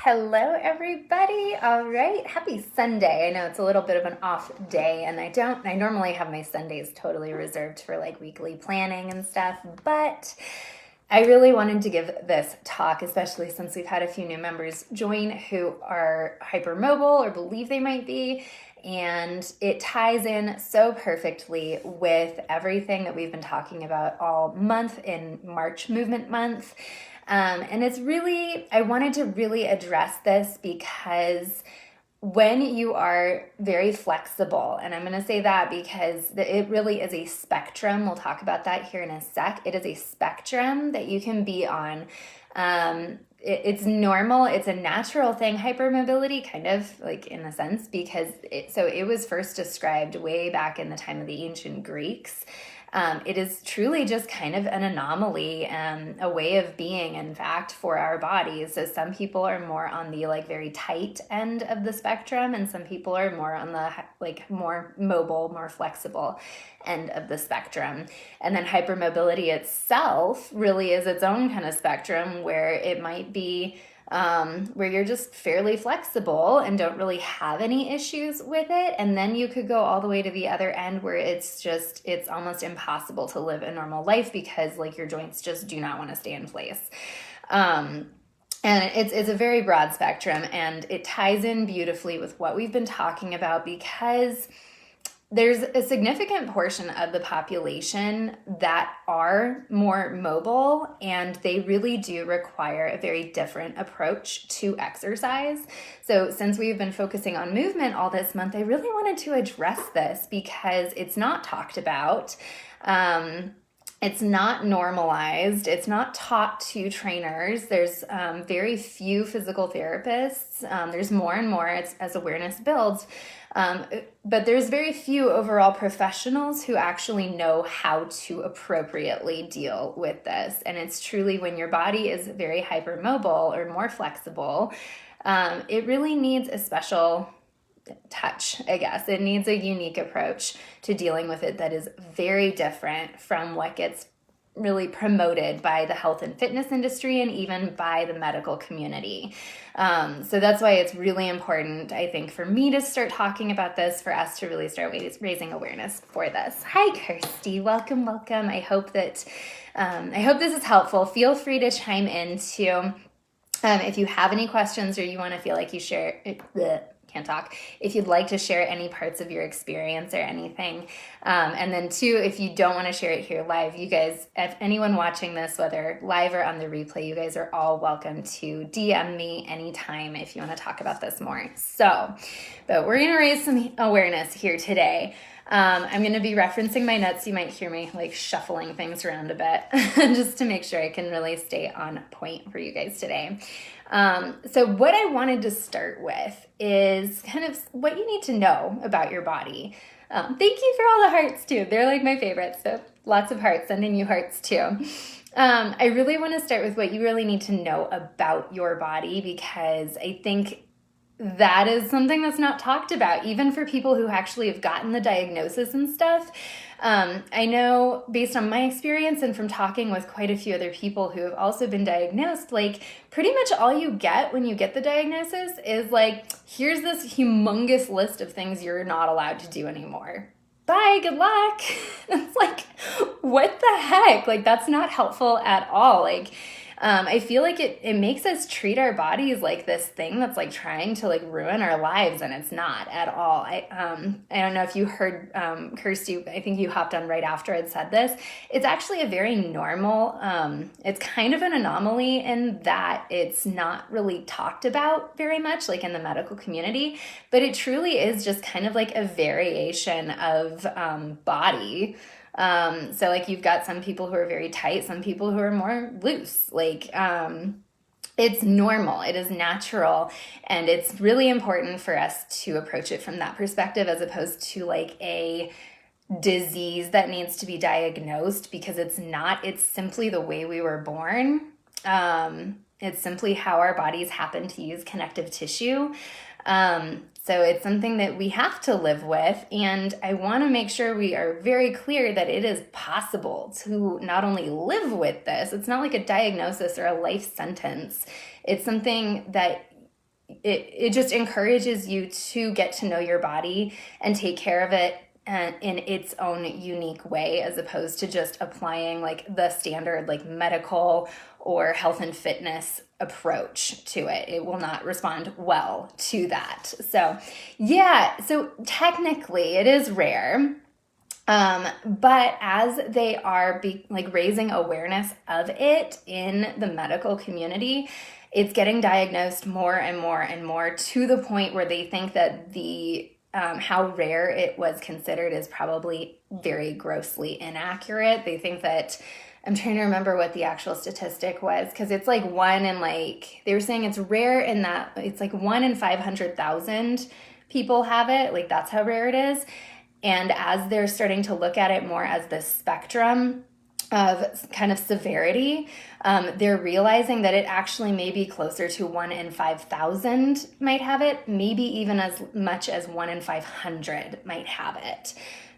Hello, everybody. All right. Happy Sunday. I know it's a little bit of an off day, and I normally have my Sundays totally reserved for like weekly planning and stuff, but I really wanted to give this talk, especially since we've had a few new members join who are hypermobile or believe they might be. And it ties in so perfectly with everything that we've been talking about all month in March Movement Month. And I wanted to really address this because when you are very flexible, and I'm going to say that because it really is a spectrum. We'll talk about that here in a sec. It is a spectrum that you can be on. It's normal. It's a natural thing, hypermobility, kind of like in a sense, because it was first described way back in the time of the ancient Greeks. It is truly just kind of an anomaly, a way of being, in fact, for our bodies. So some people are more on the like very tight end of the spectrum, and some people are more on the like more mobile, more flexible end of the spectrum. And then hypermobility itself really is its own kind of spectrum where it might be where you're just fairly flexible and don't really have any issues with it. And then you could go all the way to the other end where it's almost impossible to live a normal life because like your joints just do not want to stay in place. And it's a very broad spectrum, and it ties in beautifully with what we've been talking about because there's a significant portion of the population that are more mobile, and they really do require a very different approach to exercise. So since we've been focusing on movement all this month, I really wanted to address this because it's not talked about. It's not normalized. It's not taught to trainers. There's very few physical therapists. There's more and more as awareness builds. But there's very few overall professionals who actually know how to appropriately deal with this. And it's truly when your body is very hypermobile or more flexible, it really needs a special touch, I guess. It needs a unique approach to dealing with it that is very different from what gets really promoted by the health and fitness industry and even by the medical community. So that's why it's really important, I think, for me to start talking about this, for us to really start raising awareness for this. Hi, Kirsty. Welcome. I hope this is helpful. Feel free to chime in too. If you have any questions or you want to feel like you share can't talk, if you'd like to share any parts of your experience or anything. And then two, if you don't want to share it here live, you guys, if anyone watching this, whether live or on the replay, you guys are all welcome to DM me anytime if you want to talk about this more. But we're going to raise some awareness here today. I'm going to be referencing my notes. You might hear me like shuffling things around a bit just to make sure I can really stay on point for you guys today. So what I wanted to start with is kind of what you need to know about your body. Thank you for all the hearts too. They're like my favorites. So lots of hearts, sending you hearts too. I really want to start with what you really need to know about your body, because I think that is something that's not talked about, even for people who actually have gotten the diagnosis and stuff. I know based on my experience and from talking with quite a few other people who have also been diagnosed, like pretty much all you get when you get the diagnosis is like, here's this humongous list of things you're not allowed to do anymore. Bye, good luck. It's like, what the heck? Like, that's not helpful at all. Like, I feel like it makes us treat our bodies like this thing that's like trying to like ruin our lives, and it's not at all. I don't know if you heard Kirsty, I think you hopped on right after I'd said this. It's actually a very normal, it's kind of an anomaly in that it's not really talked about very much like in the medical community, but it truly is just kind of like a variation of body. So like you've got some people who are very tight, some people who are more loose, like, it's normal, it is natural, and it's really important for us to approach it from that perspective as opposed to like a disease that needs to be diagnosed, because it's not, it's simply the way we were born. It's simply how our bodies happen to use connective tissue. So it's something that we have to live with, and I want to make sure we are very clear that it is possible to not only live with this, it's not like a diagnosis or a life sentence. It's something that it just encourages you to get to know your body and take care of it in its own unique way, as opposed to just applying like the standard like medical or health and fitness approach to it. It will not respond well to that. So yeah, so technically it is rare. But as they are raising awareness of it in the medical community, it's getting diagnosed more and more and more, to the point where they think that the how rare it was considered is probably very grossly inaccurate. They think that, I'm trying to remember what the actual statistic was, because it's like they were saying it's rare in that it's like 1 in 500,000 people have it. Like that's how rare it is. And as they're starting to look at it more as the spectrum of kind of severity, they're realizing that it actually may be closer to 1 in 5,000 might have it, maybe even as much as 1 in 500 might have it.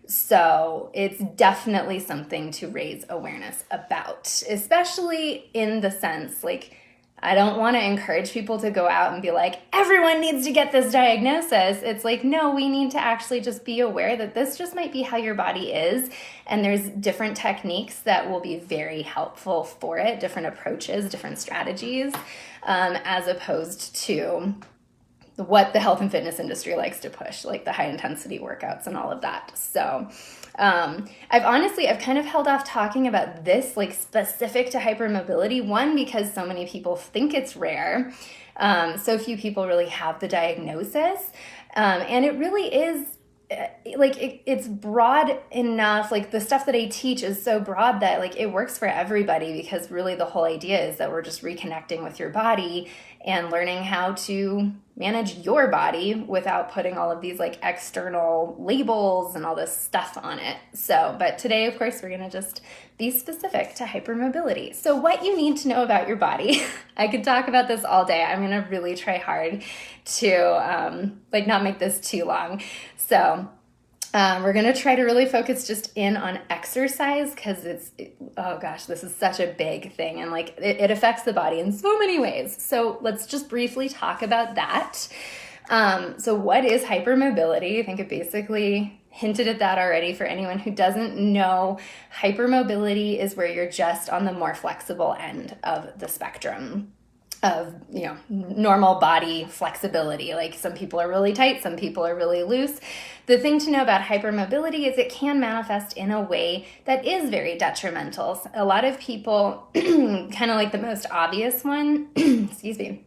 So it's definitely something to raise awareness about, especially in the sense, like, I don't want to encourage people to go out and be like, everyone needs to get this diagnosis. It's like, no, we need to actually just be aware that this just might be how your body is. And there's different techniques that will be very helpful for it, different approaches, different strategies, as opposed to what the health and fitness industry likes to push, like the high intensity workouts and all of that. So I've kind of held off talking about this like specific to hypermobility, one, because so many people think it's rare. So few people really have the diagnosis. And it really is it's broad enough. Like the stuff that I teach is so broad that like it works for everybody, because really the whole idea is that we're just reconnecting with your body and learning how to manage your body without putting all of these like external labels and all this stuff on it. So, but today, of course, we're going to just be specific to hypermobility. So what you need to know about your body, I could talk about this all day. I'm going to really try hard to not make this too long. So we're going to try to really focus just in on exercise, because oh gosh, this is such a big thing, and like it affects the body in so many ways. So let's just briefly talk about that. So what is hypermobility? I think it basically hinted at that already. For anyone who doesn't know, hypermobility is where you're just on the more flexible end of the spectrum of, normal body flexibility. Like some people are really tight, some people are really loose. The thing to know about hypermobility is it can manifest in a way that is very detrimental. A lot of people, kind of like the most obvious one, excuse me,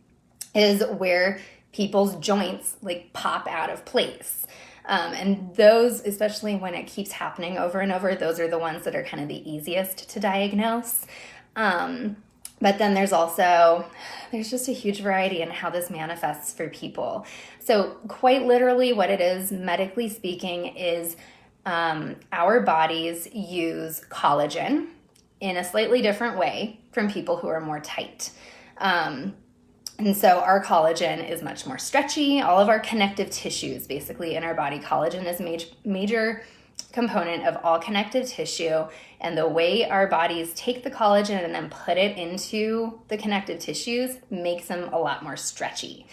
is where people's joints like pop out of place. And those, especially when it keeps happening over and over, those are the ones that are kind of the easiest to diagnose. But then there's just a huge variety in how this manifests for people. So quite literally what it is, medically speaking, is our bodies use collagen in a slightly different way from people who are more tight. And so our collagen is much more stretchy. All of our connective tissues, basically, in our body, collagen is a major component of all connective tissue. And the way our bodies take the collagen and then put it into the connective tissues makes them a lot more stretchy.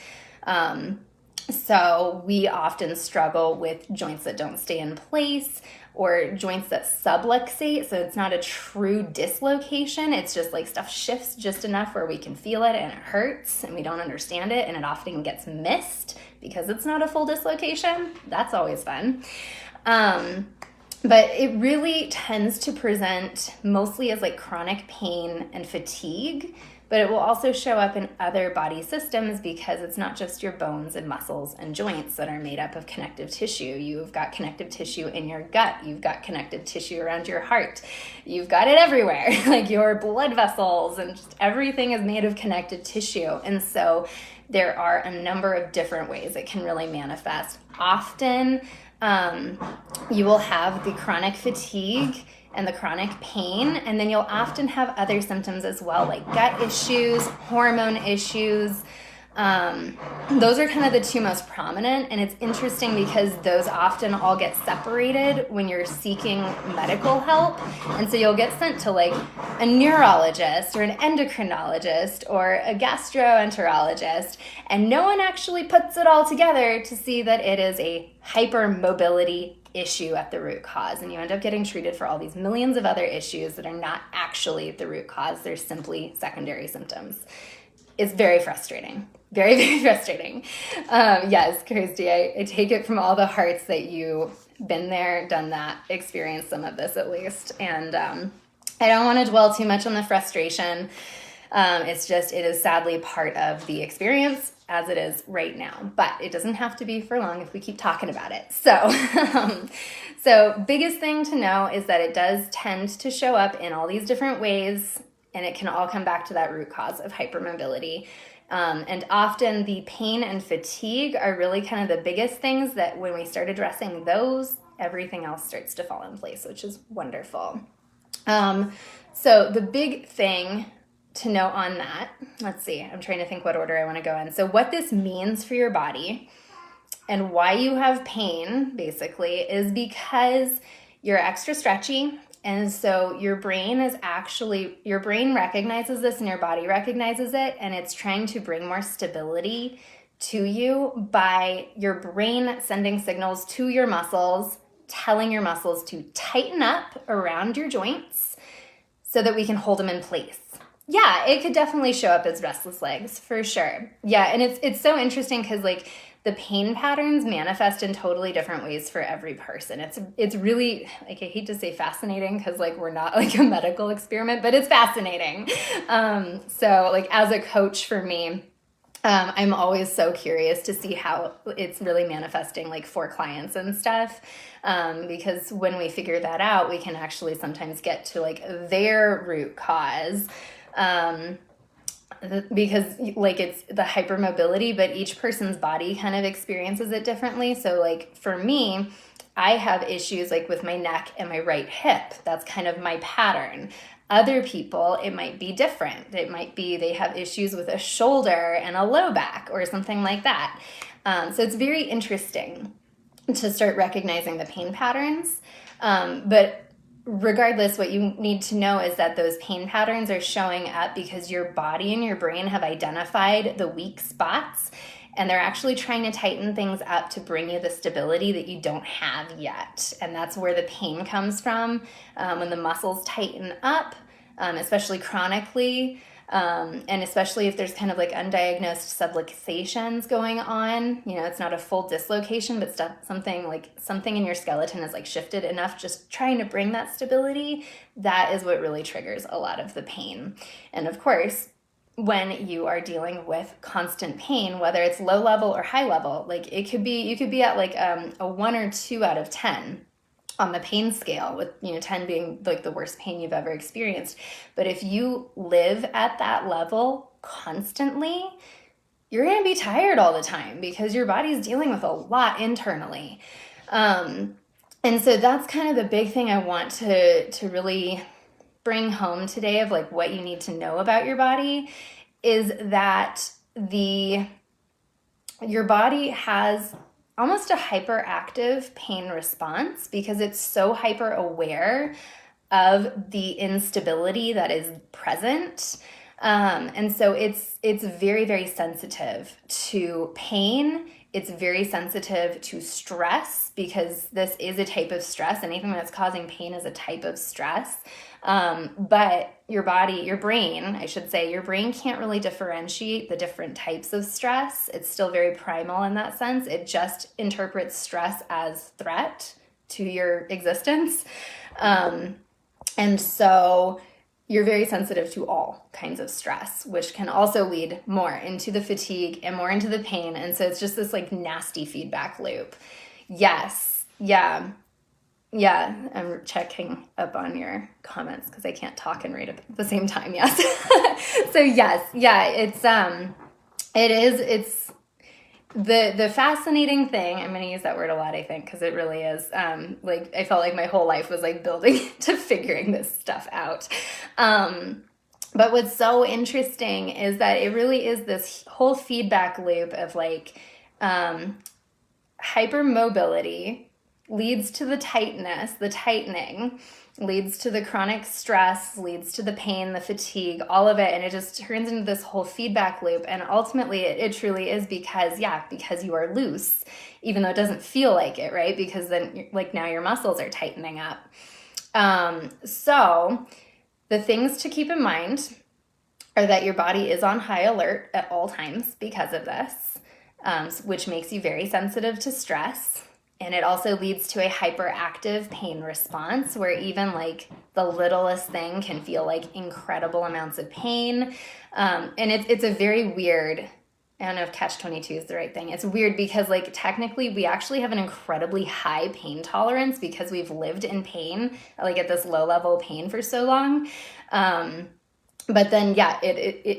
So we often struggle with joints that don't stay in place, or joints that subluxate. So it's not a true dislocation. It's just like stuff shifts just enough where we can feel it and it hurts and we don't understand it. And it often gets missed because it's not a full dislocation. That's always fun. But it really tends to present mostly as like chronic pain and fatigue, but it will also show up in other body systems, because it's not just your bones and muscles and joints that are made up of connective tissue. You've got connective tissue in your gut. You've got connective tissue around your heart. You've got it everywhere, like your blood vessels, and just everything is made of connective tissue. And so there are a number of different ways it can really manifest. Often, you will have the chronic fatigue and the chronic pain, and then you'll often have other symptoms as well, like gut issues, hormone issues, Those are kind of the two most prominent, and it's interesting because those often all get separated when you're seeking medical help. And so you'll get sent to like a neurologist or an endocrinologist or a gastroenterologist, and no one actually puts it all together to see that it is a hypermobility issue at the root cause, and you end up getting treated for all these millions of other issues that are not actually the root cause. They're simply secondary symptoms. It's very frustrating. Very, very frustrating. Yes, Kirsty, I take it from all the hearts that you've been there, done that, experienced some of this at least. And I don't want to dwell too much on the frustration. It's just, it is sadly part of the experience as it is right now, but it doesn't have to be for long if we keep talking about it. So biggest thing to know is that it does tend to show up in all these different ways, and it can all come back to that root cause of hypermobility. And often the pain and fatigue are really kind of the biggest things that when we start addressing those, everything else starts to fall in place, which is wonderful. So the big thing to know on that, let's see, I'm trying to think what order I want to go in. So what this means for your body and why you have pain basically is because you're extra stretchy. And so your brain recognizes this and your body recognizes it, and it's trying to bring more stability to you by your brain sending signals to your muscles, telling your muscles to tighten up around your joints so that we can hold them in place. Yeah, it could definitely show up as restless legs for sure. Yeah, and it's so interesting because like the pain patterns manifest in totally different ways for every person. It's really, like, I hate to say fascinating because like we're not like a medical experiment, but it's fascinating. So like as a coach for me, I'm always so curious to see how it's really manifesting like for clients and stuff. Because when we figure that out, we can actually sometimes get to like their root cause. Because like it's the hypermobility, but each person's body kind of experiences it differently. So like for me, I have issues like with my neck and my right hip. That's kind of my pattern. Other people, it might be different. It might be they have issues with a shoulder and a low back or something like that. So it's very interesting to start recognizing the pain patterns. But regardless, what you need to know is that those pain patterns are showing up because your body and your brain have identified the weak spots, and they're actually trying to tighten things up to bring you the stability that you don't have yet. And that's where the pain comes from. When the muscles tighten up, especially chronically, and especially if there's kind of like undiagnosed subluxations going on, you know, it's not a full dislocation, but something in your skeleton is like shifted enough, just trying to bring that stability. That is what really triggers a lot of the pain. And of course, when you are dealing with constant pain, whether it's low level or high level, like you could be at like a 1 or 2 out of 10 on the pain scale, with 10 being like the worst pain you've ever experienced. But if you live at that level constantly, you're going to be tired all the time because your body's dealing with a lot internally. And so that's kind of the big thing I want to really bring home today of like what you need to know about your body is that your body has almost a hyperactive pain response because it's so hyper aware of the instability that is present. And so it's very, very sensitive to pain. It's very sensitive to stress because this is a type of stress. Anything that's causing pain is a type of stress. But your brain can't really differentiate the different types of stress. It's still very primal in that sense. It just interprets stress as threat to your existence. And so you're very sensitive to all kinds of stress, which can also lead more into the fatigue and more into the pain. And so it's just this like nasty feedback loop. Yes. Yeah. Yeah. I'm checking up on your comments because I can't talk and read at the same time. Yes. So yes. Yeah. It's the fascinating thing. I'm going to use that word a lot, I think, because it really is. I felt like my whole life was like building to figuring this stuff out. But what's so interesting is that it really is this whole feedback loop of like hypermobility leads to the tightness, the tightening, leads to the chronic stress, leads to the pain, the fatigue, all of it. And it just turns into this whole feedback loop. And ultimately, it truly is because you are loose, even though it doesn't feel like it, right? Because then, like, now your muscles are tightening up. So the things to keep in mind are that your body is on high alert at all times because of this, which makes you very sensitive to stress. And it also leads to a hyperactive pain response where even like the littlest thing can feel like incredible amounts of pain. And it's a very weird, I don't know if catch-22 is the right thing. It's weird because like technically we actually have an incredibly high pain tolerance because we've lived in pain, like at this low level pain for so long. But then,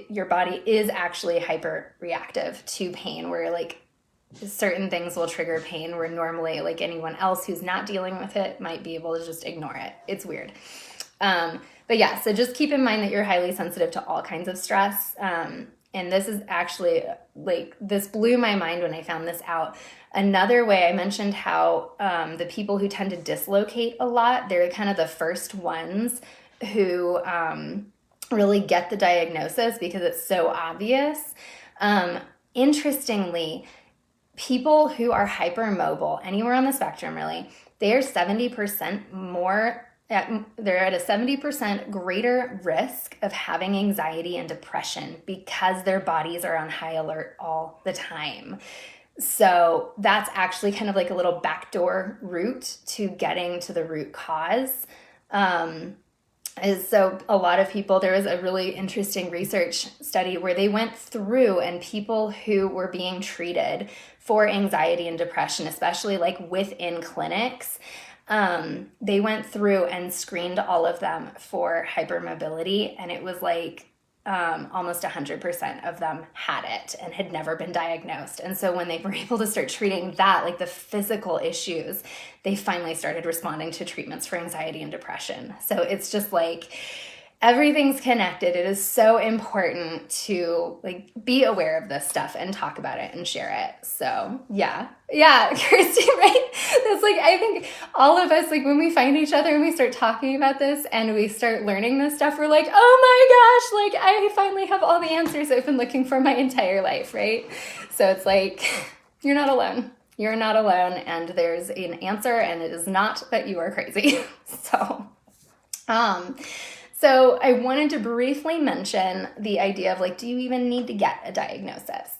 your body is actually hyper reactive to pain where like certain things will trigger pain where normally like anyone else who's not dealing with it might be able to just ignore it. It's weird. But yeah, so just keep in mind that you're highly sensitive to all kinds of stress. And this is actually like, this blew my mind when I found this out. Another way, I mentioned how the people who tend to dislocate a lot, they're kind of the first ones who really get the diagnosis because it's so obvious. Interestingly, people who are hypermobile, anywhere on the spectrum really, they are 70% more, they're at a 70% greater risk of having anxiety and depression because their bodies are on high alert all the time. So that's actually kind of like a little backdoor route to getting to the root cause. So a lot of people, there was a really interesting research study where they went through and people who were being treated for anxiety and depression, especially like within clinics, they went through and screened all of them for hypermobility, and it was like almost 100% of them had it and had never been diagnosed. And so when they were able to start treating that, like the physical issues, they finally started responding to treatments for anxiety and depression. So it's just like everything's connected. It is so important to like be aware of this stuff and talk about it and share it. So yeah, Kirsty, right? That's like, I think all of us, like when we find each other and we start talking about this and we start learning this stuff, we're like, oh my gosh, like I finally have all the answers I've been looking for my entire life, right? So it's like, you're not alone. You're not alone, and there's an answer, and it is not that you are crazy. So I wanted to briefly mention the idea of like, do you even need to get a diagnosis?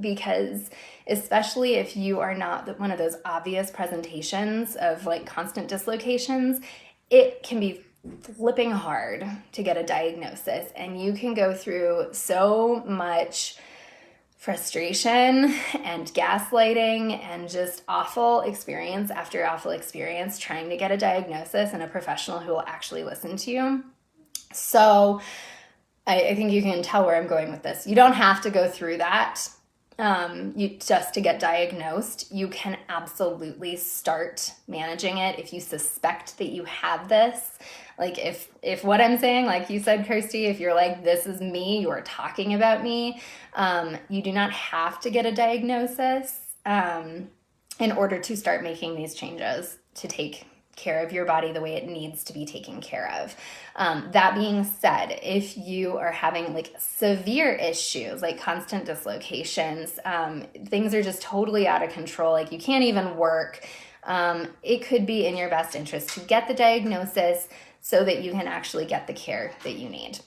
Because especially if you are not one of those obvious presentations of like constant dislocations, it can be flipping hard to get a diagnosis, and you can go through so much frustration and gaslighting and just awful experience after awful experience trying to get a diagnosis and a professional who will actually listen to you. So I think you can tell where I'm going with this. You don't have to go through that just to get diagnosed. You can absolutely start managing it if you suspect that you have this. Like if what I'm saying, like you said, Kirsty, if you're like, this is me, you are talking about me, you do not have to get a diagnosis in order to start making these changes to take care of your body the way it needs to be taken care of. That being said, if you are having like severe issues, like constant dislocations, things are just totally out of control, like you can't even work, it could be in your best interest to get the diagnosis so that you can actually get the care that you need.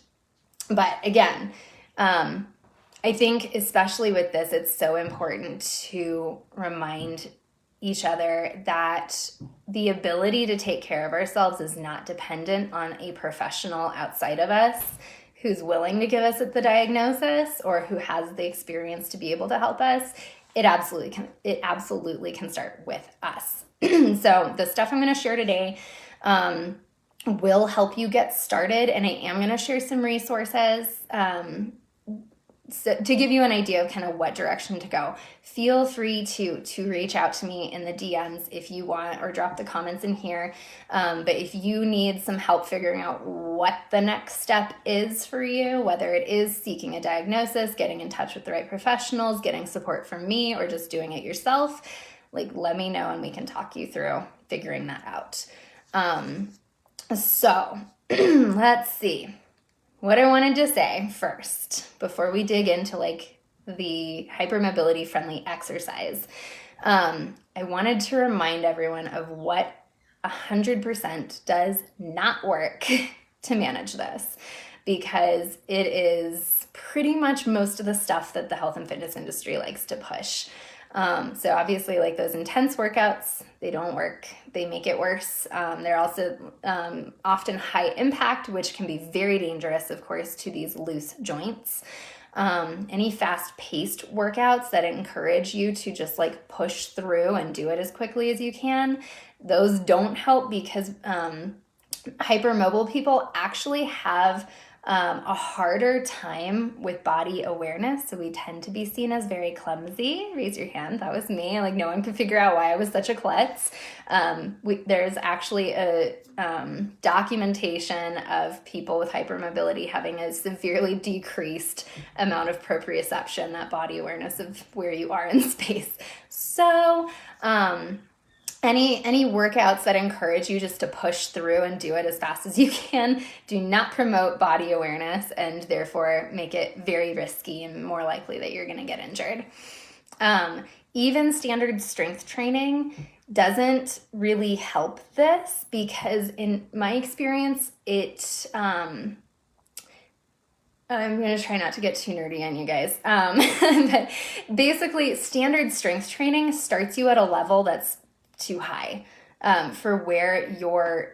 But again, I think especially with this, it's so important to remind each other that the ability to take care of ourselves is not dependent on a professional outside of us who's willing to give us the diagnosis or who has the experience to be able to help us. It absolutely can start with us. So the stuff I'm going to share today will help you get started, and I am going to share some resources so to give you an idea of kind of what direction to go, feel free to reach out to me in the DMs if you want, or drop the comments in here. But if you need some help figuring out what the next step is for you, whether it is seeking a diagnosis, getting in touch with the right professionals, getting support from me, or just doing it yourself, like, let me know and we can talk you through figuring that out. So let's see. What I wanted to say first, before we dig into like the hypermobility friendly exercise, I wanted to remind everyone of what 100% does not work to manage this, because it is pretty much most of the stuff that the health and fitness industry likes to push. So obviously, like, those intense workouts, they don't work. They make it worse. They're also often high impact, which can be very dangerous, of course, to these loose joints. Any fast-paced workouts that encourage you to just like push through and do it as quickly as you can, those don't help, because hypermobile people actually have a harder time with body awareness. So we tend to be seen as very clumsy. Raise your hand. That was me. Like, no one could figure out why I was such a klutz. There's actually a documentation of people with hypermobility having a severely decreased amount of proprioception, that body awareness of where you are in space. So, any workouts that encourage you just to push through and do it as fast as you can do not promote body awareness, and therefore make it very risky and more likely that you're going to get injured. Even standard strength training doesn't really help this, because in my experience, I'm going to try not to get too nerdy on you guys. But basically, standard strength training starts you at a level that's too high for where your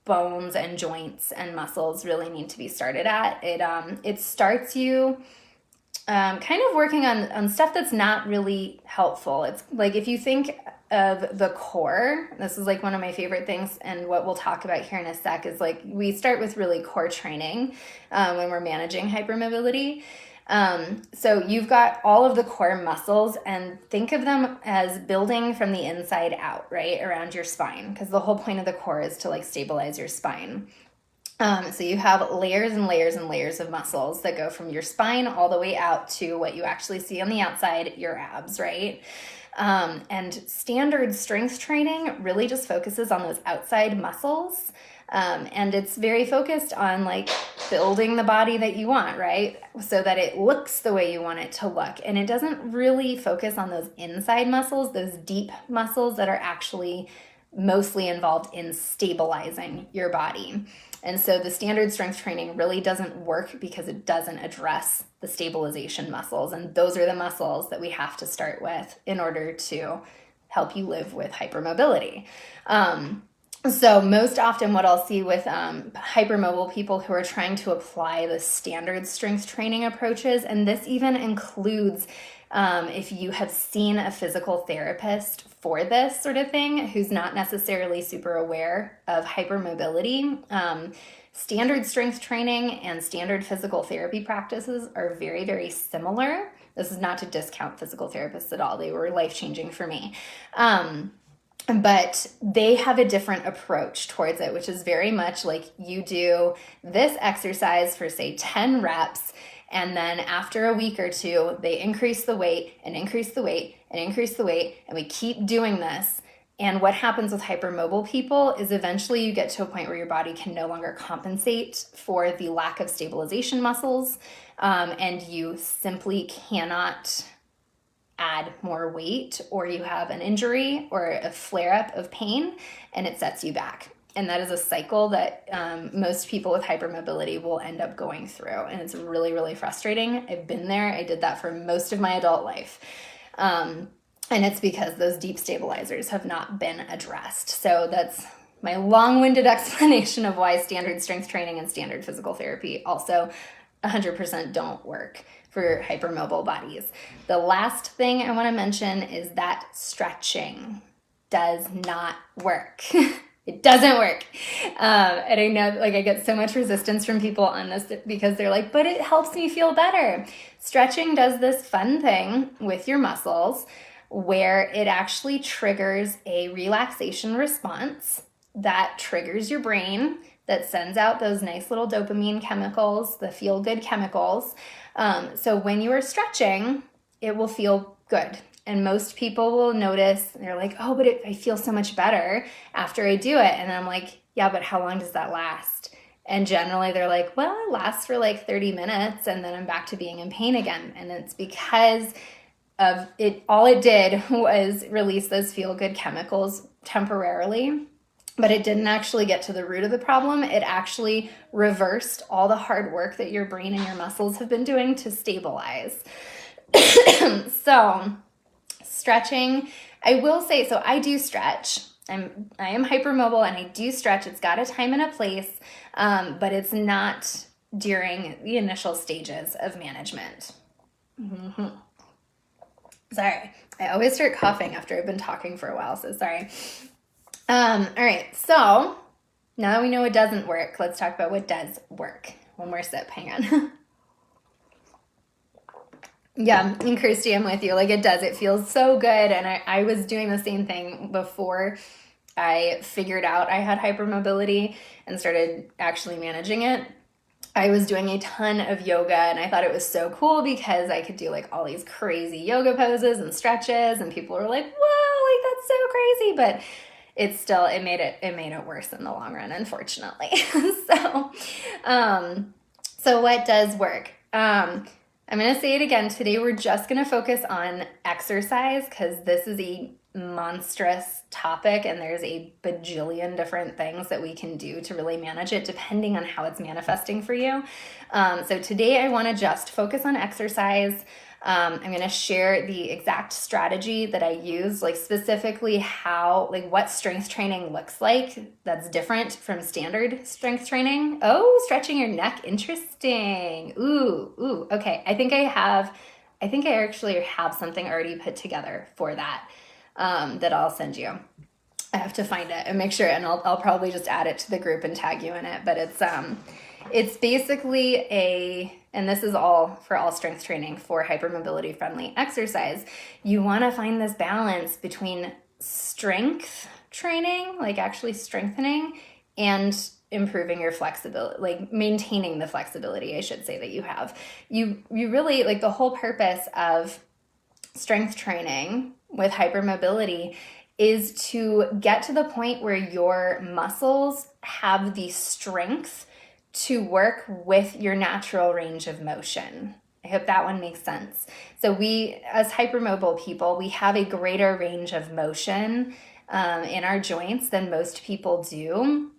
bones and joints and muscles really need to be started at. It starts you kind of working on stuff that's not really helpful. It's like, if you think of the core, this is like one of my favorite things, and what we'll talk about here in a sec is like, we start with really core training when we're managing hypermobility. So you've got all of the core muscles, and think of them as building from the inside out, right, around your spine, because the whole point of the core is to like stabilize your spine. So you have layers and layers and layers of muscles that go from your spine all the way out to what you actually see on the outside, your abs, right? And standard strength training really just focuses on those outside muscles. And it's very focused on like building the body that you want, right? So that it looks the way you want it to look. And it doesn't really focus on those inside muscles, those deep muscles that are actually mostly involved in stabilizing your body. And so the standard strength training really doesn't work because it doesn't address the stabilization muscles. And those are the muscles that we have to start with in order to help you live with hypermobility. So most often what I'll see with hypermobile people who are trying to apply the standard strength training approaches, and this even includes if you have seen a physical therapist for this sort of thing who's not necessarily super aware of hypermobility, standard strength training and standard physical therapy practices are very, very similar. This is not to discount physical therapists at all. They were life-changing for me. But they have a different approach towards it, which is very much like, you do this exercise for, say, 10 reps, and then after a week or two, they increase the weight and increase the weight and increase the weight, and we keep doing this. And what happens with hypermobile people is eventually you get to a point where your body can no longer compensate for the lack of stabilization muscles, and you simply cannot add more weight, or you have an injury or a flare-up of pain, and it sets you back. And that is a cycle that most people with hypermobility will end up going through. And it's really, really frustrating. I've been there. I did that for most of my adult life. And it's because those deep stabilizers have not been addressed. So that's my long-winded explanation of why standard strength training and standard physical therapy also 100% don't work for hypermobile bodies. The last thing I want to mention is that stretching does not work. It doesn't work. And I know, like, I get so much resistance from people on this because they're like, but it helps me feel better. Stretching does this fun thing with your muscles where it actually triggers a relaxation response that triggers your brain, that sends out those nice little dopamine chemicals, the feel-good chemicals. So when you are stretching, it will feel good. And most people will notice, they're like, oh, but I feel so much better after I do it. And I'm like, yeah, but how long does that last? And generally they're like, well, it lasts for like 30 minutes and then I'm back to being in pain again. And it's because of it, all it did was release those feel-good chemicals temporarily, but it didn't actually get to the root of the problem. It actually reversed all the hard work that your brain and your muscles have been doing to stabilize. So stretching, I will say, so I do stretch. I am hypermobile and I do stretch. It's got a time and a place, but it's not during the initial stages of management. Mm-hmm. Sorry, I always start coughing after I've been talking for a while, so sorry. All right, so now that we know it doesn't work, let's talk about what does work. One more sip, hang on. Yeah, and Kirsty, I'm with you. Like, it does. It feels so good. And I was doing the same thing before I figured out I had hypermobility and started actually managing it. I was doing a ton of yoga and I thought it was so cool because I could do like all these crazy yoga poses and stretches and people were like, whoa, like that's so crazy. But it made it worse in the long run, unfortunately. So what does work? I'm going to say it again. Today, we're just going to focus on exercise because this is a monstrous topic and there's a bajillion different things that we can do to really manage it depending on how it's manifesting for you. So today, I want to just focus on exercise. I'm going to share the exact strategy that I use, like specifically what strength training looks like that's different from standard strength training. Oh, stretching your neck. Interesting. Ooh. Okay. I think I actually have something already put together for that, that I'll send you. I have to find it and make sure, and I'll probably just add it to the group and tag you in it, but it's basically and this is all for all strength training for hypermobility friendly exercise. You want to find this balance between strength training, like actually strengthening, and improving your flexibility, like maintaining the flexibility, I should say, that you have. You really, like, the whole purpose of strength training with hypermobility is to get to the point where your muscles have the strength to work with your natural range of motion. I hope that one makes sense. So we, as hypermobile people, we have a greater range of motion in our joints than most people do.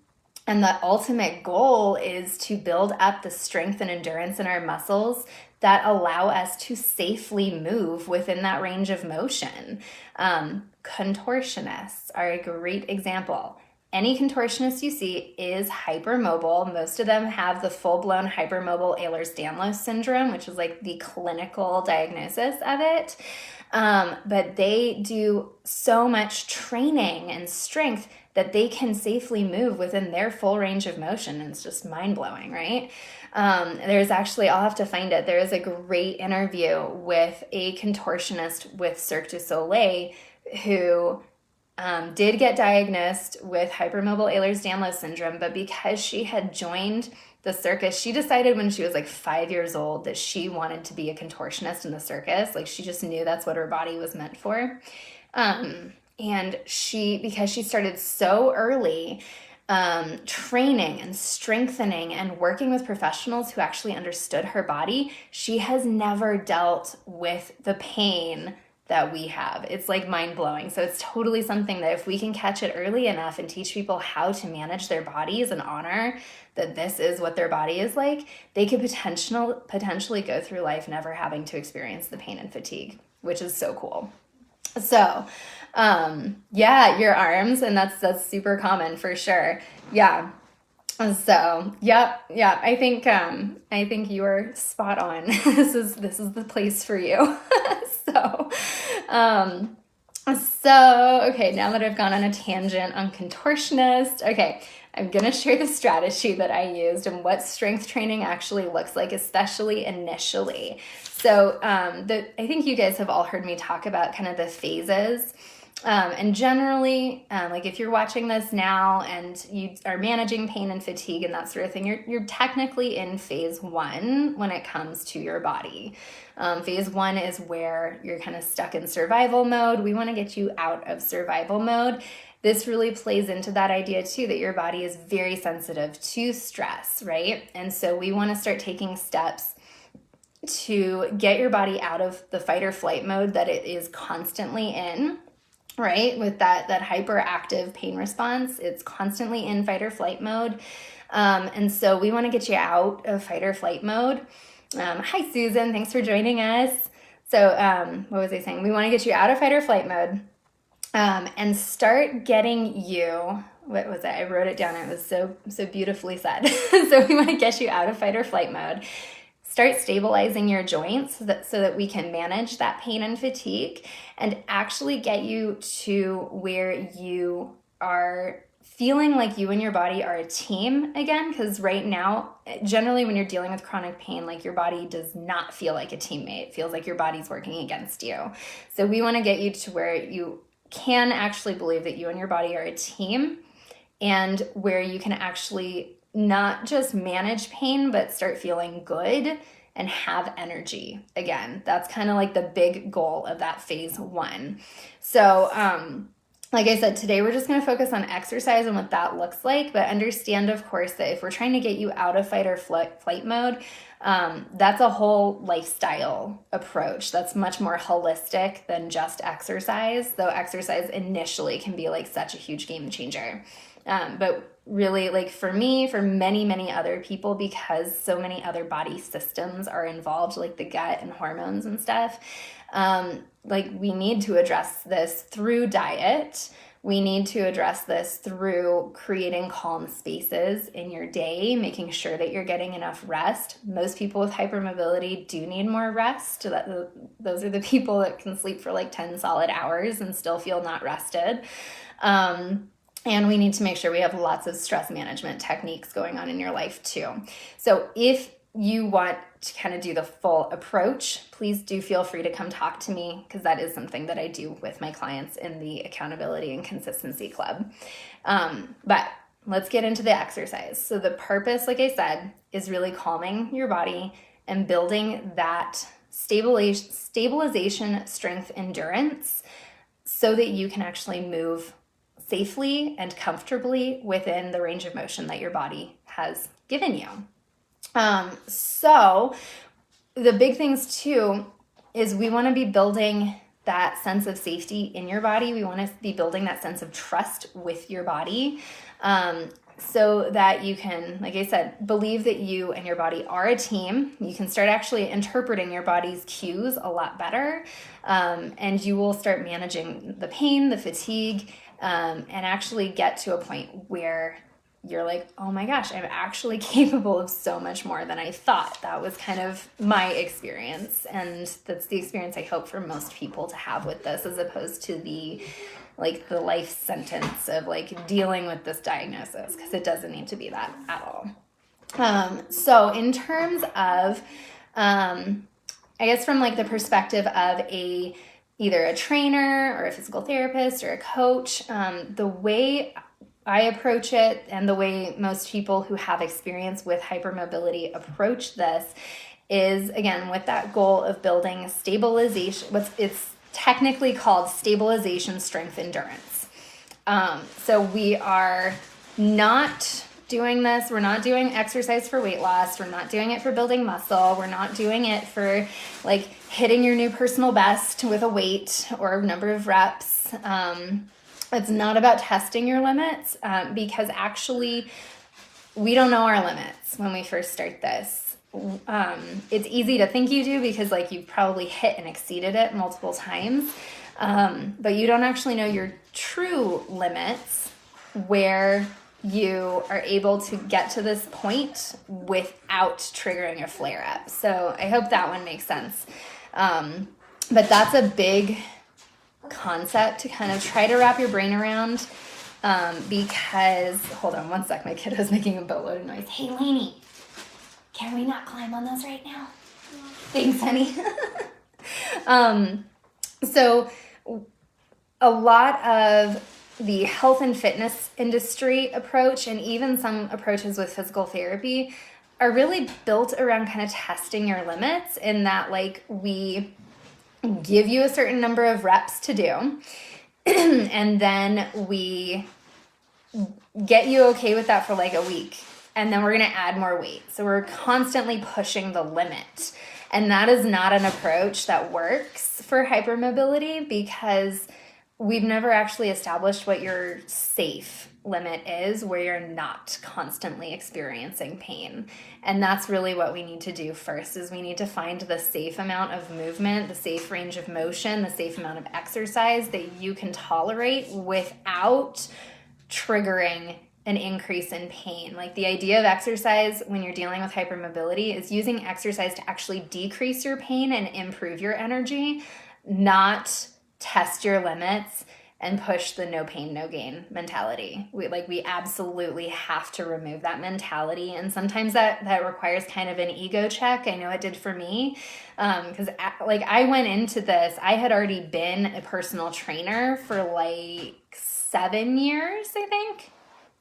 And the ultimate goal is to build up the strength and endurance in our muscles that allow us to safely move within that range of motion. Contortionists are a great example. Any contortionist you see is hypermobile. Most of them have the full-blown hypermobile Ehlers-Danlos Syndrome, which is like the clinical diagnosis of it. But they do so much training and strength that they can safely move within their full range of motion. And it's just mind-blowing, right? There's actually, I'll have to find it, there is a great interview with a contortionist with Cirque du Soleil who did get diagnosed with hypermobile Ehlers-Danlos Syndrome, but because she had joined the circus, she decided when she was like 5 years old that she wanted to be a contortionist in the circus. Like, she just knew that's what her body was meant for. And because she started so early, training and strengthening and working with professionals who actually understood her body, she has never dealt with the pain that we have. It's like mind-blowing. So it's totally something that if we can catch it early enough and teach people how to manage their bodies and honor that this is what their body is like, they could potentially go through life never having to experience the pain and fatigue, which is so cool. So, yeah, your arms, and that's super common for sure. Yeah. So, yeah, I think you are spot on. This is the place for you. So, So, okay, now that I've gone on a tangent on contortionist, okay, I'm going to share the strategy that I used and what strength training actually looks like, especially initially. So, I think you guys have all heard me talk about kind of the phases. And generally, like if you're watching this now and you are managing pain and fatigue and that sort of thing, you're technically in phase 1 when it comes to your body. Phase 1 is where you're kind of stuck in survival mode. We want to get you out of survival mode. This really plays into that idea too, that your body is very sensitive to stress, right? And so we want to start taking steps to get your body out of the fight or flight mode that it is constantly in, right? With that hyperactive pain response, it's constantly in fight or flight mode. And so we want to get you out of fight or flight mode. Hi, Susan. Thanks for joining us. So what was I saying? We want to get you out of fight or flight mode and start getting you, what was it? I wrote it down. It was so beautifully said. So we want to get you out of fight or flight mode. Start stabilizing your joints so that we can manage that pain and fatigue and actually get you to where you are feeling like you and your body are a team again. Because right now, generally when you're dealing with chronic pain, like your body does not feel like a teammate. It feels like your body's working against you. So we want to get you to where you can actually believe that you and your body are a team, and where you can actually not just manage pain, but start feeling good and have energy again. That's kind of like the big goal of that phase 1. So, like I said, today we're just going to focus on exercise and what that looks like, but understand, of course, that if we're trying to get you out of fight or flight mode, that's a whole lifestyle approach. That's much more holistic than just exercise, though exercise initially can be like such a huge game changer. But really, like for me, for many, many other people, because so many other body systems are involved, like the gut and hormones and stuff, like we need to address this through diet. We need to address this through creating calm spaces in your day, making sure that you're getting enough rest. Most people with hypermobility do need more rest. Those are the people that can sleep for like 10 solid hours and still feel not rested. And we need to make sure we have lots of stress management techniques going on in your life too. So if you want to kind of do the full approach, please do feel free to come talk to me, because that is something that I do with my clients in the Accountability and Consistency Club. But let's get into the exercise. So the purpose, like I said, is really calming your body and building that stabilization, strength, endurance, so that you can actually move safely and comfortably within the range of motion that your body has given you. So the big things too is we want to be building that sense of safety in your body. We want to be building that sense of trust with your body, so that you can, like I said, believe that you and your body are a team. You can start actually interpreting your body's cues a lot better, and you will start managing the pain, the fatigue, and actually get to a point where you're like, oh my gosh, I'm actually capable of so much more than I thought. That was kind of my experience. And that's the experience I hope for most people to have with this, as opposed to the life sentence of like dealing with this diagnosis, because it doesn't need to be that at all. So in terms of, I guess from like the perspective of either a trainer or a physical therapist or a coach, the way I approach it, and the way most people who have experience with hypermobility approach this, is again with that goal of building stabilization. It's technically called stabilization, strength, endurance. So we are not doing this. We're not doing exercise for weight loss. We're not doing it for building muscle. We're not doing it for like hitting your new personal best with a weight or a number of reps. It's not about testing your limits, because actually we don't know our limits when we first start this. It's easy to think you do, because like you've probably hit and exceeded it multiple times, but you don't actually know your true limits, where you are able to get to this point without triggering a flare-up. So I hope that one makes sense. But that's a big concept to kind of try to wrap your brain around, because, hold on one sec, my kiddo's making a boatload of noise. Hey, Lainey, can we not climb on those right now? No. Thanks, honey. So a lot of the health and fitness industry approach, and even some approaches with physical therapy, are really built around kind of testing your limits, in that like we give you a certain number of reps to do and then we get you okay with that for like a week, and then we're going to add more weight. So we're constantly pushing the limit, and that is not an approach that works for hypermobility, because we've never actually established what your safe limit is, where you're not constantly experiencing pain. And that's really what we need to do first, is we need to find the safe amount of movement, the safe range of motion, the safe amount of exercise that you can tolerate without triggering an increase in pain. Like, the idea of exercise when you're dealing with hypermobility is using exercise to actually decrease your pain and improve your energy, not test your limits and push the no pain, no gain mentality. We absolutely have to remove that mentality. And sometimes that requires kind of an ego check. I know it did for me. Because I went into this, I had already been a personal trainer for like 7 years, I think.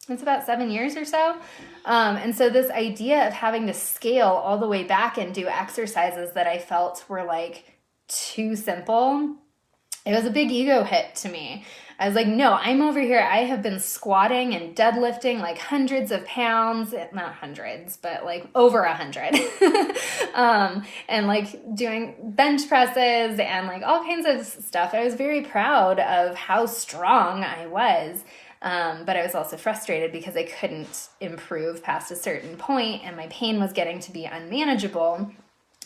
It's about 7 years or so. And so this idea of having to scale all the way back and do exercises that I felt were like too simple, it was a big ego hit to me. I was like, no, I'm over here. I have been squatting and deadlifting like hundreds of pounds, not hundreds, but like over 100. And like doing bench presses and like all kinds of stuff. I was very proud of how strong I was. But I was also frustrated because I couldn't improve past a certain point, and my pain was getting to be unmanageable.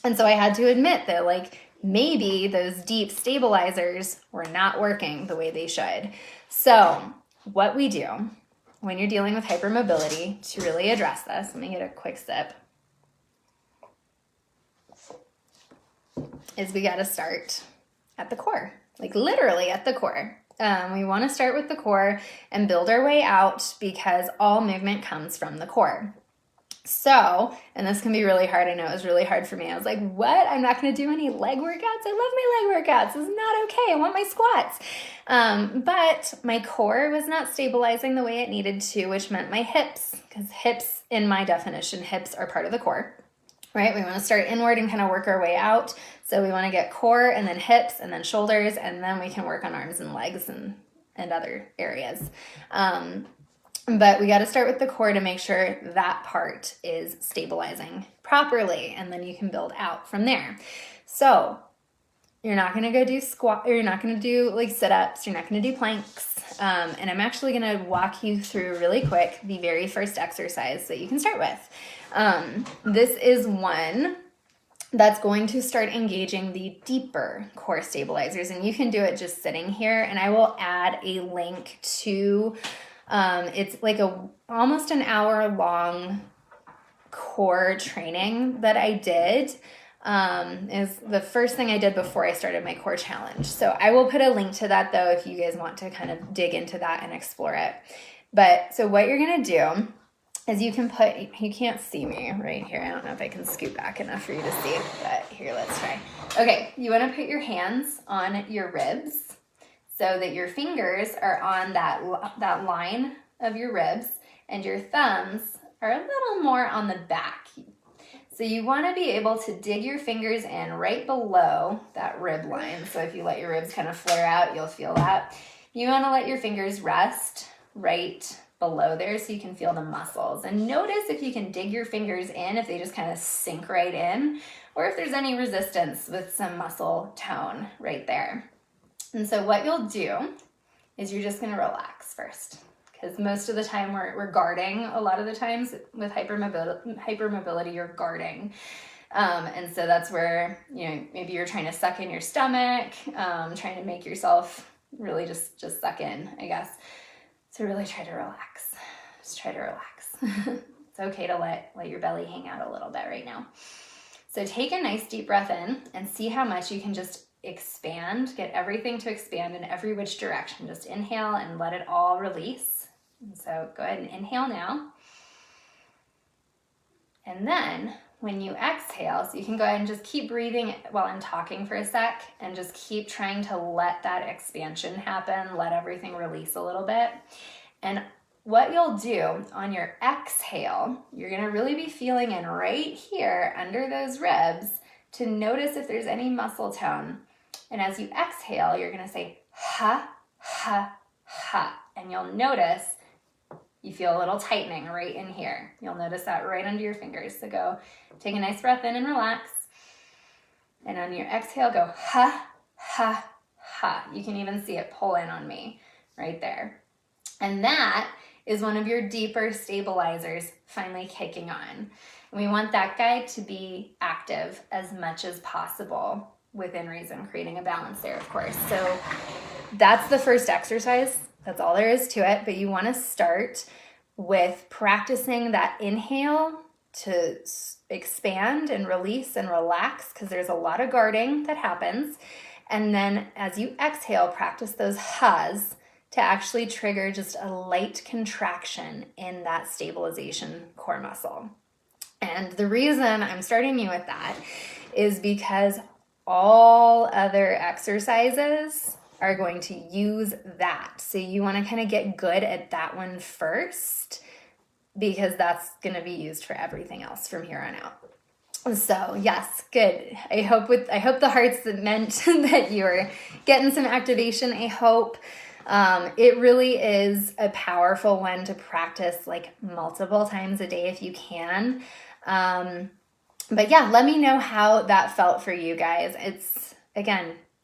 And so I had to admit that like maybe those deep stabilizers were not working the way they should. So what we do when you're dealing with hypermobility to really address this, let me get a quick sip, is we got to start at the core, like literally at the core. We want to start with the core and build our way out, because all movement comes from the core. So, and this can be really hard. I know it was really hard for me. I was like, what? I'm not going to do any leg workouts. I love my leg workouts. This is not okay. I want my squats. But my core was not stabilizing the way it needed to, which meant my hips, because hips, in my definition, hips are part of the core, right? We want to start inward and kind of work our way out. So we want to get core and then hips and then shoulders, and then we can work on arms and legs and other areas. But we got to start with the core to make sure that part is stabilizing properly, and then you can build out from there. So you're not going to go do squat, or you're not going to do like sit-ups, you're not going to do planks. And I'm actually going to walk you through really quick the very first exercise that you can start with. This is one that's going to start engaging the deeper core stabilizers, and you can do it just sitting here, and I will add a link to it's like almost an hour long core training that I did. Is the first thing I did before I started my core challenge. So I will put a link to that though, if you guys want to kind of dig into that and explore it. But so what you're going to do is you can't see me right here. I don't know if I can scoot back enough for you to see, but here, let's try. Okay. You want to put your hands on your ribs, so that your fingers are on that line of your ribs, and your thumbs are a little more on the back. So you want to be able to dig your fingers in right below that rib line. So if you let your ribs kind of flare out, you'll feel that. You want to let your fingers rest right below there so you can feel the muscles. And notice if you can dig your fingers in, if they just kind of sink right in, or if there's any resistance with some muscle tone right there. And so what you'll do is you're just going to relax first, because most of the time we're guarding. A lot of the times with hypermobility, you're guarding. And so that's where, maybe you're trying to suck in your stomach, trying to make yourself really just suck in, I guess. So really try to relax. Just try to relax. It's okay to let your belly hang out a little bit right now. So take a nice deep breath in and see how much you can just expand, get everything to expand in every which direction. Just inhale and let it all release. And so go ahead and inhale now. And then when you exhale, so you can go ahead and just keep breathing while I'm talking for a sec and just keep trying to let that expansion happen, let everything release a little bit. And what you'll do on your exhale, you're gonna really be feeling in right here under those ribs to notice if there's any muscle tone. And as you exhale, you're gonna say, ha, ha, ha. And you'll notice you feel a little tightening right in here. You'll notice that right under your fingers. So go take a nice breath in and relax. And on your exhale, go ha, ha, ha. You can even see it pull in on me right there. And that is one of your deeper stabilizers finally kicking on. And we want that guy to be active as much as possible within reason, creating a balance there, of course. So that's the first exercise. That's all there is to it. But you want to start with practicing that inhale to expand and release and relax, because there's a lot of guarding that happens. And then as you exhale, practice those ha's to actually trigger just a light contraction in that stabilization core muscle. And the reason I'm starting you with that is because all other exercises are going to use that. So you want to kind of get good at that one first, because that's going to be used for everything else from here on out. So yes, good. I hope the hearts that meant that you're getting some activation. I hope it really is a powerful one to practice like multiple times a day if you can. But yeah, let me know how that felt for you guys.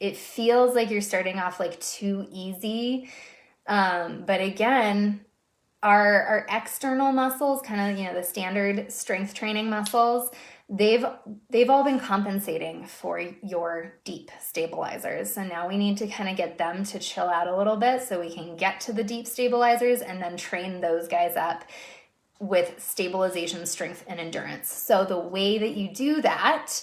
It feels like you're starting off like too easy. But again, our external muscles, kind of, the standard strength training muscles, they've all been compensating for your deep stabilizers. So now we need to kind of get them to chill out a little bit so we can get to the deep stabilizers and then train those guys up with stabilization, strength, and endurance. So the way that you do that,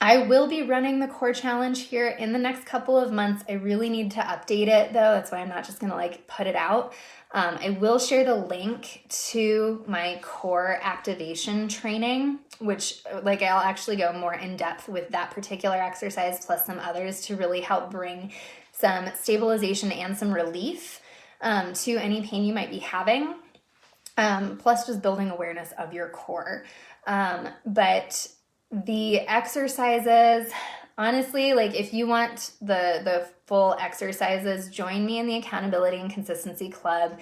I will be running the core challenge here in the next couple of months. I really need to update it though. That's why I'm not just gonna put it out. I will share the link to my core activation training, which I'll actually go more in depth with that particular exercise plus some others to really help bring some stabilization and some relief to any pain you might be having. Plus just building awareness of your core. But the exercises, honestly, if you want the full exercises, join me in the Accountability and Consistency Club.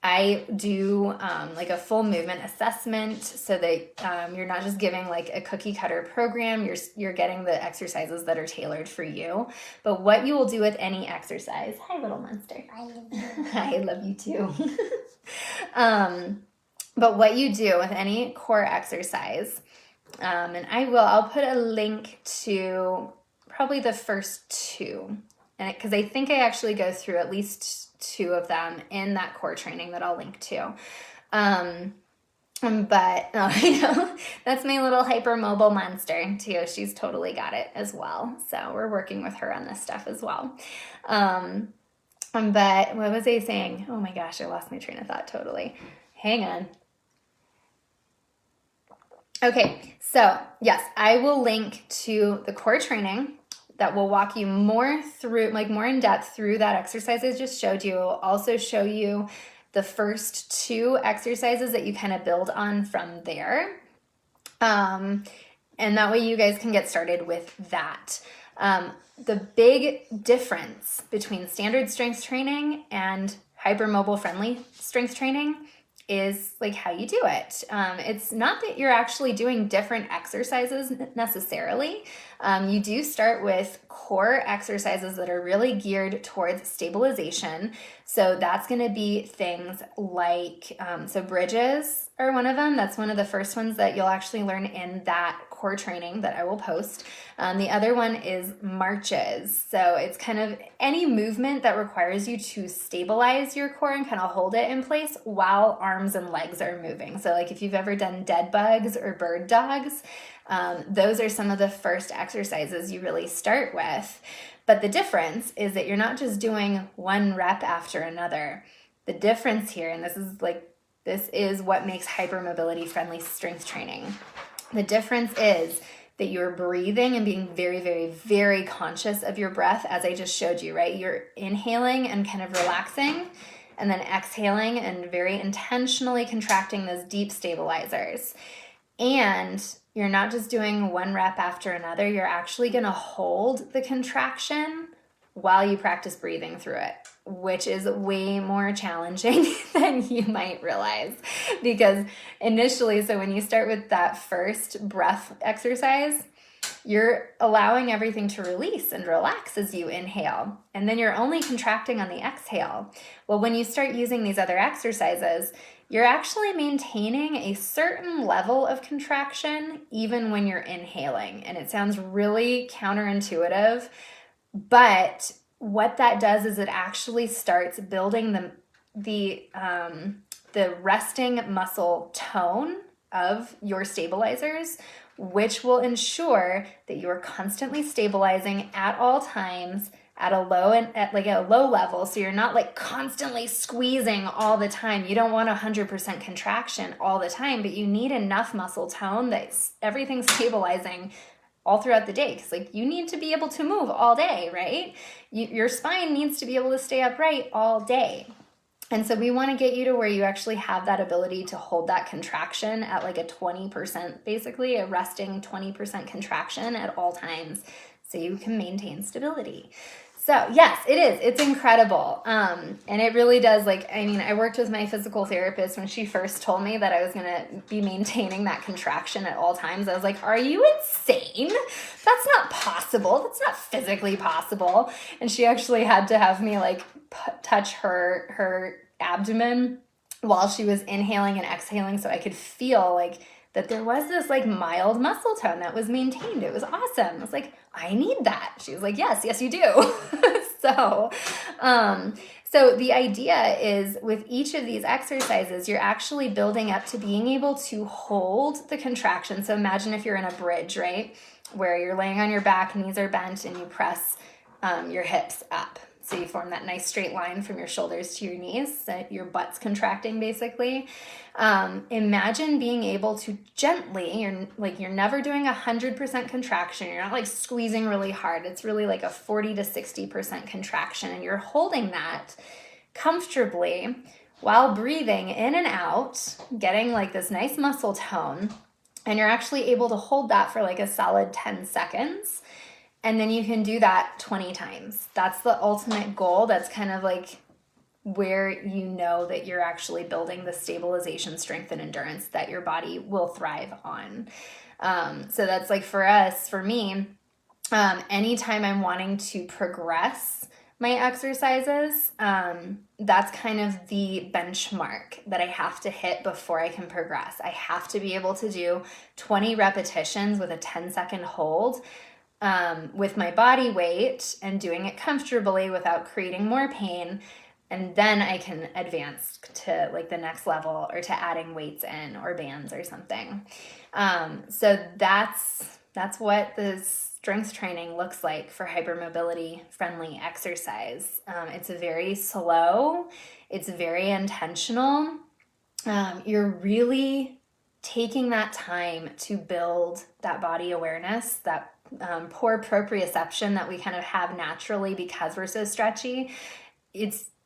I do a full movement assessment so that you're not just giving a cookie cutter program. You're getting the exercises that are tailored for you. But what you will do with any exercise, hi little monster. I love you. I love you too. But what you do with any core exercise, and I'll put a link to probably the first two, and because I think I actually go through at least two of them in that core training that I'll link to. But I know that's my little hypermobile monster too. She's totally got it as well. So we're working with her on this stuff as well. But what was I saying? Oh my gosh, I lost my train of thought totally. Hang on. Okay, so yes, I will link to the core training that will walk you more through, more in depth through that exercise I just showed you. I'll also show you the first two exercises that you kind of build on from there. And that way you guys can get started with that. The big difference between standard strength training and hypermobile friendly strength training is how you do it. It's not that you're actually doing different exercises necessarily. You do start with core exercises that are really geared towards stabilization. So that's going to be things so bridges are one of them. That's one of the first ones that you'll actually learn in that core training that I will post. The other one is marches. So it's kind of any movement that requires you to stabilize your core and kind of hold it in place while arms and legs are moving. So if you've ever done dead bugs or bird dogs, Those are some of the first exercises you really start with. But the difference is that you're not just doing one rep after another. The difference here, and this is what makes hypermobility friendly strength training. The difference is that you're breathing and being very, very, very conscious of your breath, as I just showed you, right? You're inhaling and kind of relaxing, and then exhaling and very intentionally contracting those deep stabilizers. And you're not just doing one rep after another, you're actually going to hold the contraction while you practice breathing through it, which is way more challenging than you might realize. Because initially, so when you start with that first breath exercise, you're allowing everything to release and relax as you inhale, and then you're only contracting on the exhale. Well, when you start using these other exercises, you're actually maintaining a certain level of contraction even when you're inhaling. And it sounds really counterintuitive, but what that does is it actually starts building the resting muscle tone of your stabilizers, which will ensure that you are constantly stabilizing at all times at a low level. So you're not like constantly squeezing all the time. You don't want 100% contraction all the time, but you need enough muscle tone that everything's stabilizing all throughout the day, because like you need to be able to move all day, right? Your spine needs to be able to stay upright all day. And so we want to get you to where you actually have that ability to hold that contraction at like a 20%, basically a resting 20% contraction at all times, so you can maintain stability. So yes, it is. It's incredible. And it really does, I worked with my physical therapist when she first told me that I was going to be maintaining that contraction at all times. I was like, are you insane? That's not possible. That's not physically possible. And she actually had to have me touch her abdomen while she was inhaling and exhaling, so I could feel that there was this mild muscle tone that was maintained. It was awesome. I was like, I need that. She was like, yes, you do. So the idea is with each of these exercises, you're actually building up to being able to hold the contraction. So imagine if you're in a bridge, right? Where you're laying on your back, knees are bent, and you press your hips up. So you form that nice straight line from your shoulders to your knees, so your butt's contracting basically. Imagine being able to gently, you're never doing 100% contraction. You're not squeezing really hard. It's really like a 40 to 60% contraction, and you're holding that comfortably while breathing in and out, getting this nice muscle tone. And you're actually able to hold that for a solid 10 seconds. And then you can do that 20 times. That's the ultimate goal. That's kind of where you know that you're actually building the stabilization, strength, and endurance that your body will thrive on. So that's for me, anytime I'm wanting to progress my exercises, that's kind of the benchmark that I have to hit before I can progress. I have to be able to do 20 repetitions with a 10-second hold, with my body weight and doing it comfortably without creating more pain. And then I can advance to the next level, or to adding weights in or bands or something. So that's what the strength training looks like for hypermobility friendly exercise. It's very slow. It's very intentional. You're really taking that time to build that body awareness, that poor proprioception that we kind of have naturally because we're so stretchy.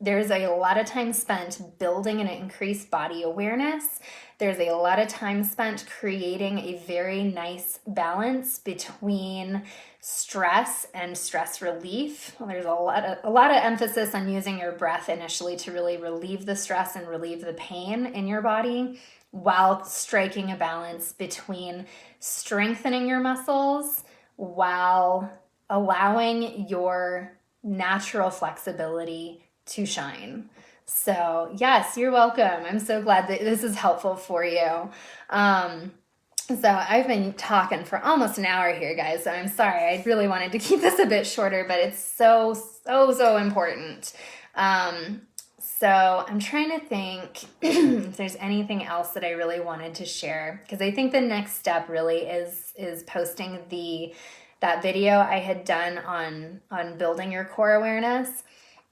There's a lot of time spent building an increased body awareness. There's a lot of time spent creating a very nice balance between stress and stress relief. There's a lot of emphasis on using your breath initially to really relieve the stress and relieve the pain in your body, while striking a balance between strengthening your muscles while allowing your natural flexibility to shine. So yes, you're welcome. I'm so glad that this is helpful for you. So I've been talking for almost an hour here, guys. So I'm sorry. I really wanted to keep this a bit shorter, but it's so important. So I'm trying to think if there's anything else that I really wanted to share, because I think the next step really is posting that video I had done on building your core awareness,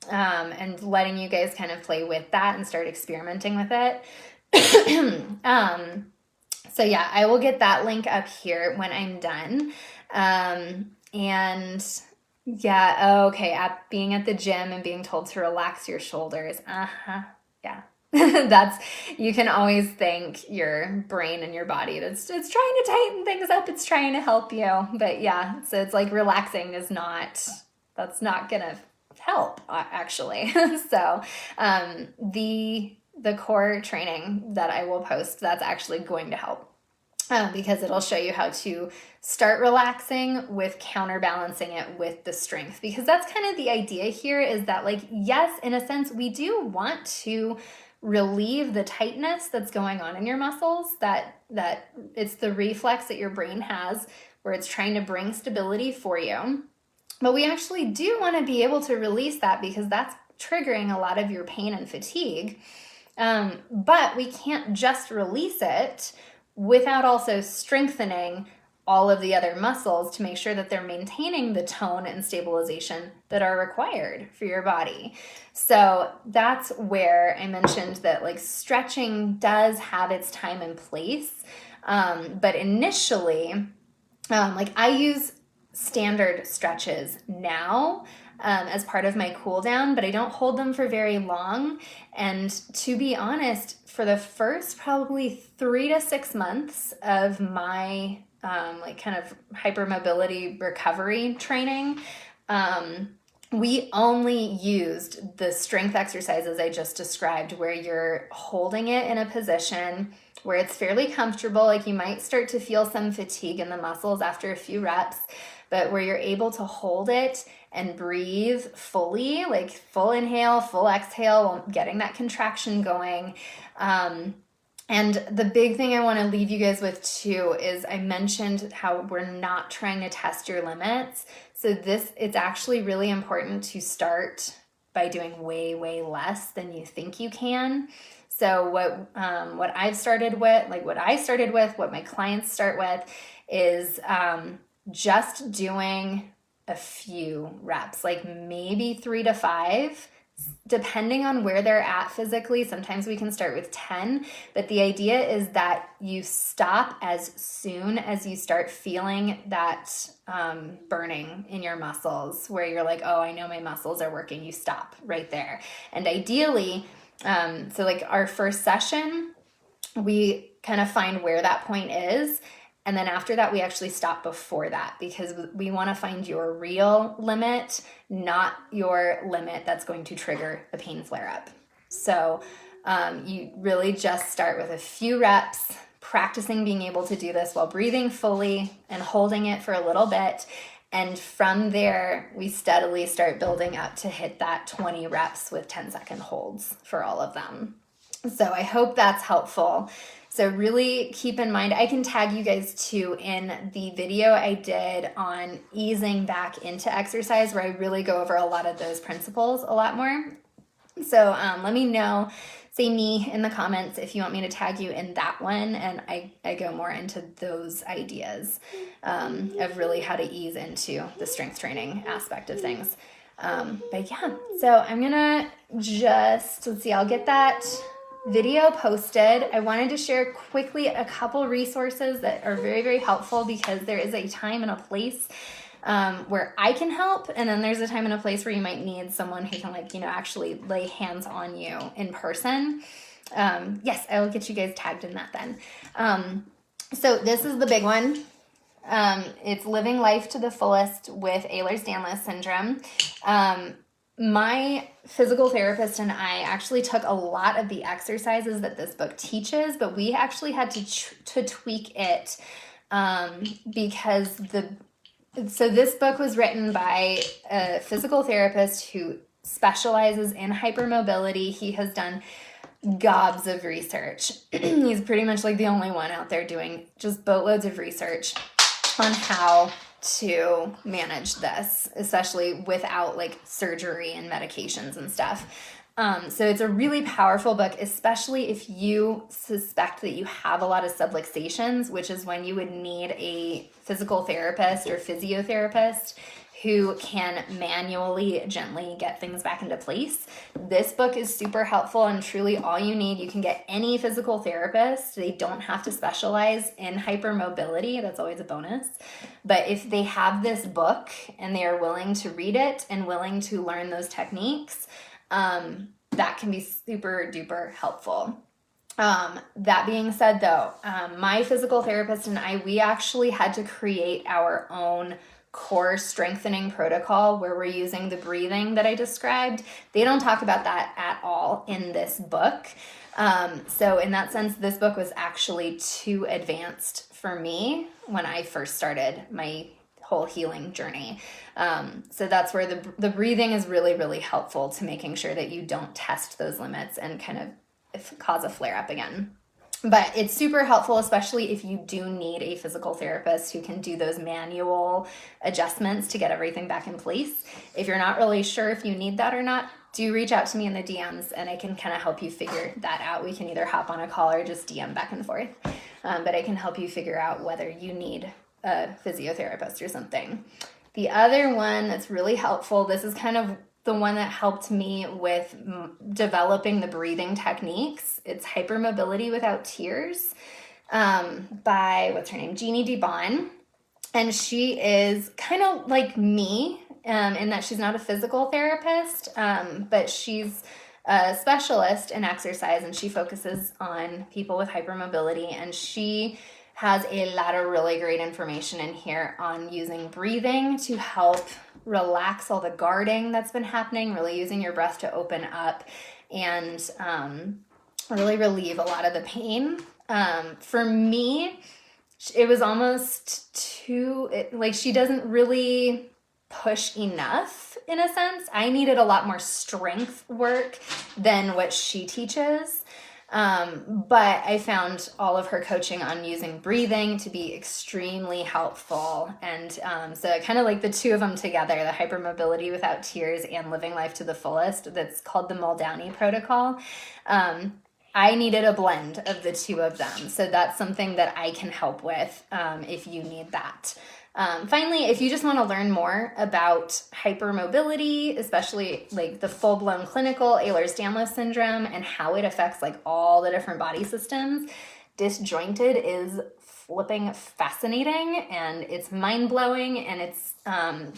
and letting you guys kind of play with that and start experimenting with it. So yeah, I will get that link up here when I'm done. And yeah, okay, being at the gym and being told to relax your shoulders. Yeah. You can always thank your brain and your body. It's trying to tighten things up. It's trying to help you. But yeah, so it's like relaxing that's not gonna help, actually. So the core training that I will post, that's actually going to help. Because it'll show you how to start relaxing with counterbalancing it with the strength. Because that's kind of the idea here, is that, like, yes, in a sense, we do want to relieve the tightness that's going on in your muscles, that it's the reflex that your brain has where it's trying to bring stability for you. But we actually do want to be able to release that, because that's triggering a lot of your pain and fatigue. But we can't just release it without also strengthening all of the other muscles to make sure that they're maintaining the tone and stabilization that are required for your body. So that's where I mentioned that, like, stretching does have its time and place. But initially, like, I use standard stretches now as part of my cool down, but I don't hold them for very long. And to be honest, for the first probably 3 to 6 months of my like kind of hypermobility recovery training, we only used the strength exercises I just described, where you're holding it in a position where it's fairly comfortable. Like, you might start to feel some fatigue in the muscles after a few reps, but where you're able to hold it and breathe fully, like full inhale, full exhale, while getting that contraction going. And the big thing I want to leave you guys with too is, I mentioned how we're not trying to test your limits. So it's actually really important to start by doing way, way less than you think you can. So what I started with, what my clients start with, is just doing a few reps, like maybe 3 to 5, depending on where they're at physically. Sometimes we can start with 10, but the idea is that you stop as soon as you start feeling that burning in your muscles, where you're like, oh, I know my muscles are working. You stop right there. And ideally, so like our first session, we kind of find where that point is. And then after that, we actually stop before that, because we want to find your real limit, not your limit that's going to trigger a pain flare up. So you really just start with a few reps, practicing being able to do this while breathing fully and holding it for a little bit. And from there, we steadily start building up to hit that 20 reps with 10-second holds for all of them. So I hope that's helpful. So really keep in mind, I can tag you guys too in the video I did on easing back into exercise, where I really go over a lot of those principles a lot more. So let me know, say me in the comments if you want me to tag you in that one, and I go more into those ideas of really how to ease into the strength training aspect of things. But yeah, so I'm gonna let's see, I'll get that video posted. I wanted to share quickly a couple resources that are very, very helpful, because there is a time and a place where I can help, and then there's a time and a place where you might need someone who can, like, actually lay hands on you in person. Yes, I will get you guys tagged in that then. So this is the big one. It's living life to the fullest with Ehlers-Danlos Syndrome. My physical therapist and I actually took a lot of the exercises that this book teaches, but we actually had to tweak it because this book was written by a physical therapist who specializes in hypermobility. He has done gobs of research. He's pretty much like the only one out there doing just boatloads of research on how to manage this, especially without like surgery and medications and stuff. So it's a really powerful book, especially if you suspect that you have a lot of subluxations, which is when you would need a physical therapist or physiotherapist who can manually, gently get things back into place. This book is super helpful and truly all you need. You can get any physical therapist. They don't have to specialize in hypermobility. That's always a bonus. But if they have this book and they are willing to read it and willing to learn those techniques, that can be super duper helpful. That being said though, my physical therapist and I, we actually had to create our own core strengthening protocol where we're using the breathing that I described. They don't talk about that at all in this book. So in that sense, this book was actually too advanced for me when I first started my whole healing journey. So that's where the breathing is really, really helpful to making sure that you don't test those limits and kind of cause a flare up again. But it's super helpful, especially if you do need a physical therapist who can do those manual adjustments to get everything back in place. If you're not really sure if you need that or not, do reach out to me in the DMs and I can kind of help you figure that out. We can either hop on a call or just DM back and forth. But I can help you figure out whether you need a physiotherapist or something. The other one that's really helpful, this is kind of the one that helped me with developing the breathing techniques. It's Hypermobility Without Tears by, what's her name? Jeannie DeBon. And she is kind of like me in that she's not a physical therapist, but she's a specialist in exercise and she focuses on people with hypermobility. And she has a lot of really great information in here on using breathing to help relax all the guarding that's been happening, really using your breath to open up and really relieve a lot of the pain. For me, it was almost too, like she doesn't really push enough in a sense. I needed a lot more strength work than what she teaches. But I found all of her coaching on using breathing to be extremely helpful. And so kind of like the two of them together, the Hypermobility Without Tears and Living Life to the Fullest, that's called the Muldowney Protocol. I needed a blend of the two of them. So that's something that I can help with if you need that. Finally, if you just want to learn more about hypermobility, especially like the full-blown clinical Ehlers-Danlos Syndrome and how it affects like all the different body systems, Disjointed is flipping fascinating and it's mind-blowing. And it's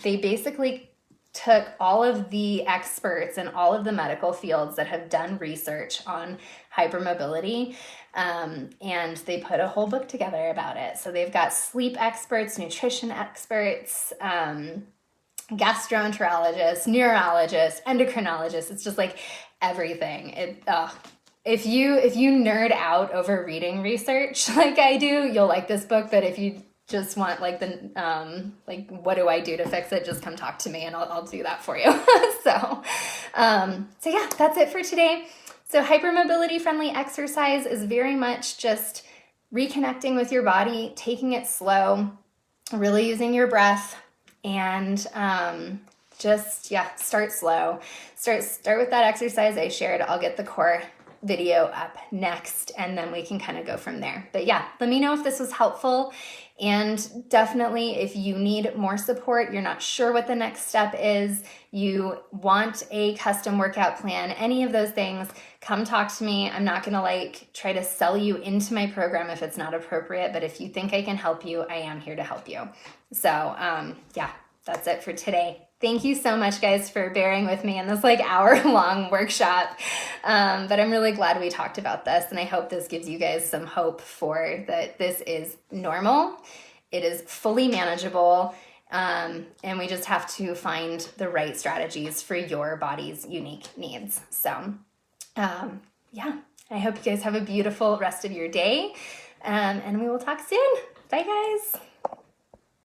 they basically took all of the experts in all of the medical fields that have done research on hypermobility, and they put a whole book together about it. So they've got sleep experts, nutrition experts, gastroenterologists, neurologists, endocrinologists. It's just like everything. If you nerd out over reading research like I do, you'll like this book. But if you just want like like what do I do to fix it, just come talk to me and I'll do that for you. So yeah, that's it for today. So hypermobility friendly exercise is very much just reconnecting with your body, taking it slow, really using your breath, and start slow. Start with that exercise I shared. I'll get the core video up next and then we can kind of go from there. But yeah, let me know if this was helpful. And definitely if you need more support, you're not sure what the next step is, you want a custom workout plan, any of those things, come talk to me. I'm not going to like try to sell you into my program if it's not appropriate, but if you think I can help you, I am here to help you. So yeah, that's it for today. Thank you so much, guys, for bearing with me in this like hour-long workshop. But I'm really glad we talked about this, and I hope this gives you guys some hope for that this is normal. It is fully manageable, and we just have to find the right strategies for your body's unique needs. So yeah, I hope you guys have a beautiful rest of your day, and we will talk soon. Bye, guys.